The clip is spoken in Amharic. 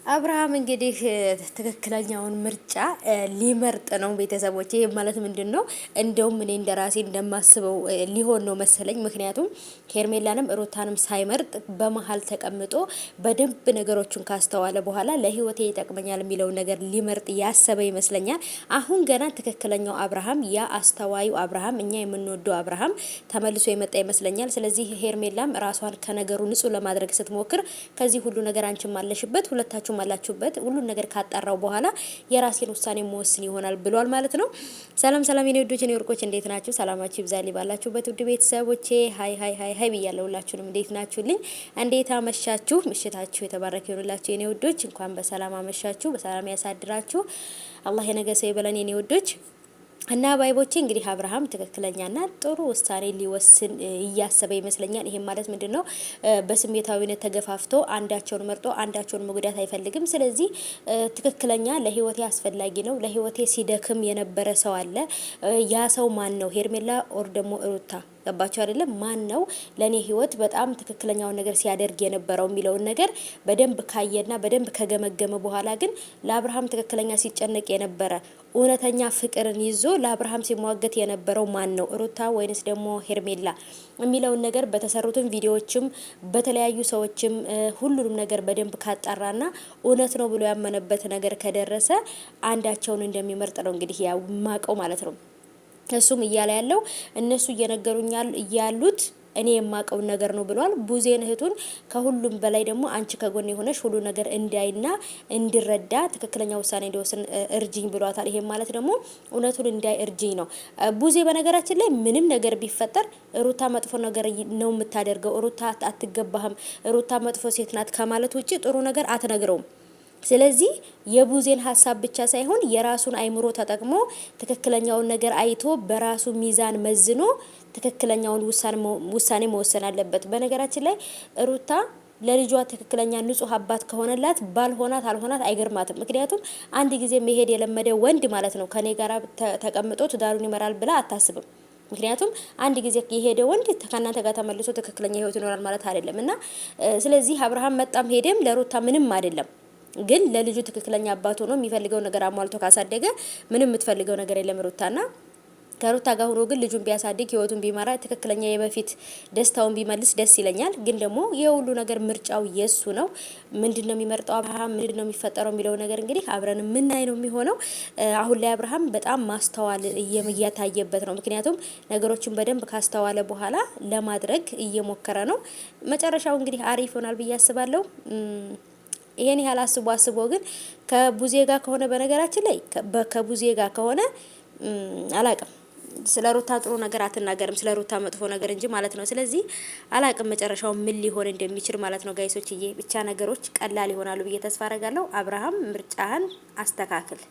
አብርሃም እንግዲህ ትክክለኛውን ምርጫ ሊመርጥ ነው። ቤተሰቦች ይሄ ማለት ምንድነው? እንደውም እኔ እንደራሴ እንደማስበው ሊሆን ነው መሰለኝ። ምክንያቱም ሄርሜላንም ሩታንም ሳይመርጥ በመሀል ተቀምጦ በደንብ ነገሮችን ካስተዋለ በኋላ ለህይወቴ ይጠቅመኛል የሚለውን ነገር ሊመርጥ ያሰበ ይመስለኛል። አሁን ገና ትክክለኛው አብርሃም፣ ያ አስተዋዩ አብርሃም፣ እኛ የምንወደው አብርሃም ተመልሶ የመጣ ይመስለኛል። ስለዚህ ሄርሜላም ራሷን ከነገሩ ንጹህ ለማድረግ ስትሞክር ከዚህ ሁሉ ነገር አንቺም አለሽበት ሁለታችሁ አላችሁበት ሁሉን ነገር ካጣራው በኋላ የራሴን ውሳኔ መወስን ይሆናል ብሏል ማለት ነው። ሰላም ሰላም የኔ ውዶች፣ የኔ ወርቆች እንዴት ናችሁ? ሰላማችሁ ይብዛልኝ ባላችሁበት ውድ ቤተሰቦቼ። ሃይ ብያለሁ። ሁላችሁንም እንዴት ናችሁልኝ? እንዴት አመሻችሁ? ምሽታችሁ የተባረከ ይሁንላችሁ የኔ ውዶች። እንኳን በሰላም አመሻችሁ፣ በሰላም ያሳድራችሁ። አላህ የነገ ሰው ይበለን የኔ ውዶች። እና ባይቦቼ እንግዲህ አብርሃም ትክክለኛና ጥሩ ውሳኔ ሊወስን እያሰበ ይመስለኛል። ይሄም ማለት ምንድነው? በስሜታዊነት ተገፋፍቶ አንዳቸውን መርጦ አንዳቸውን መጉዳት አይፈልግም። ስለዚህ ትክክለኛ ለህይወቴ አስፈላጊ ነው፣ ለህይወቴ ሲደክም የነበረ ሰው አለ። ያ ሰው ማን ነው? ሄርሜላ ኦር ደግሞ ሩታ? ገባቸው አይደለም? ማን ነው ለኔ ህይወት በጣም ትክክለኛውን ነገር ሲያደርግ የነበረው የሚለውን ነገር በደንብ ካየና በደንብ ከገመገመ በኋላ ግን ለአብርሃም ትክክለኛ ሲጨነቅ የነበረ እውነተኛ ፍቅርን ይዞ ለአብርሃም ሲሟገት የነበረው ማን ነው? ሩታ ወይንስ ደግሞ ሄርሜላ የሚለውን ነገር በተሰሩትን ቪዲዮዎችም በተለያዩ ሰዎችም ሁሉንም ነገር በደንብ ካጣራና እውነት ነው ብሎ ያመነበት ነገር ከደረሰ አንዳቸውን እንደሚመርጥ ነው እንግዲህ ያው ማቀው ማለት ነው። እሱም እያለ ያለው እነሱ እየነገሩኛል እያሉት እኔ የማቀውን ነገር ነው ብሏል። ቡዜን እህቱን ከሁሉም በላይ ደግሞ አንቺ ከጎን የሆነሽ ሁሉ ነገር እንዲያይና እንዲረዳ ትክክለኛ ውሳኔ እንዲወስን እርጅኝ ብሏታል። ይሄ ማለት ደግሞ እውነቱን እንዳይ እርጅኝ ነው። ቡዜ በነገራችን ላይ ምንም ነገር ቢፈጠር ሩታ መጥፎ ነገር ነው የምታደርገው፣ ሩታ አትገባህም፣ ሩታ መጥፎ ሴት ናት ከማለት ውጪ ጥሩ ነገር አትነግረውም። ስለዚህ የቡዜን ሀሳብ ብቻ ሳይሆን የራሱን አይምሮ ተጠቅሞ ትክክለኛውን ነገር አይቶ በራሱ ሚዛን መዝኖ ትክክለኛውን ውሳኔ መወሰን አለበት። በነገራችን ላይ ሩታ ለልጇ ትክክለኛ ንጹህ አባት ከሆነላት ባልሆናት አልሆናት አይገርማትም። ምክንያቱም አንድ ጊዜ መሄድ የለመደ ወንድ ማለት ነው ከኔ ጋር ተቀምጦ ትዳሩን ይመራል ብላ አታስብም። ምክንያቱም አንድ ጊዜ የሄደ ወንድ ከናንተ ጋር ተመልሶ ትክክለኛ ህይወት ይኖራል ማለት አይደለም። እና ስለዚህ አብርሃም መጣም ሄደም ለሩታ ምንም አይደለም። ግን ለልጁ ትክክለኛ አባት ሆኖ የሚፈልገው ነገር አሟልቶ ካሳደገ ምንም የምትፈልገው ነገር የለም ሩታና ከሩታ ጋር ሆኖ ግን ልጁን ቢያሳድግ ህይወቱን ቢመራ ትክክለኛ የበፊት ደስታውን ቢመልስ ደስ ይለኛል። ግን ደግሞ የሁሉ ነገር ምርጫው የሱ ነው። ምንድነው የሚመርጠው አብርሃም፣ ምንድነው የሚፈጠረው የሚለው ነገር እንግዲህ አብረን ምናይ ነው የሚሆነው። አሁን ላይ አብርሃም በጣም ማስተዋል እየታየበት ነው። ምክንያቱም ነገሮችን በደንብ ካስተዋለ በኋላ ለማድረግ እየሞከረ ነው። መጨረሻው እንግዲህ አሪፍ ይሆናል ብዬ አስባለሁ። ይሄን ያህል አስቦ ግን ከቡዜ ጋር ከሆነ በነገራችን ላይ ከቡዜ ጋር ከሆነ አላቅም ስለ ሩታ ጥሩ ነገር አትናገርም፣ ስለ ሩታ መጥፎ ነገር እንጂ ማለት ነው። ስለዚህ አላቅም መጨረሻው ምን ሊሆን እንደሚችል ማለት ነው። ጋይሶችዬ ብቻ ነገሮች ቀላል ይሆናሉ ብዬ ተስፋ አረጋለሁ። አብርሃም ምርጫህን አስተካክል።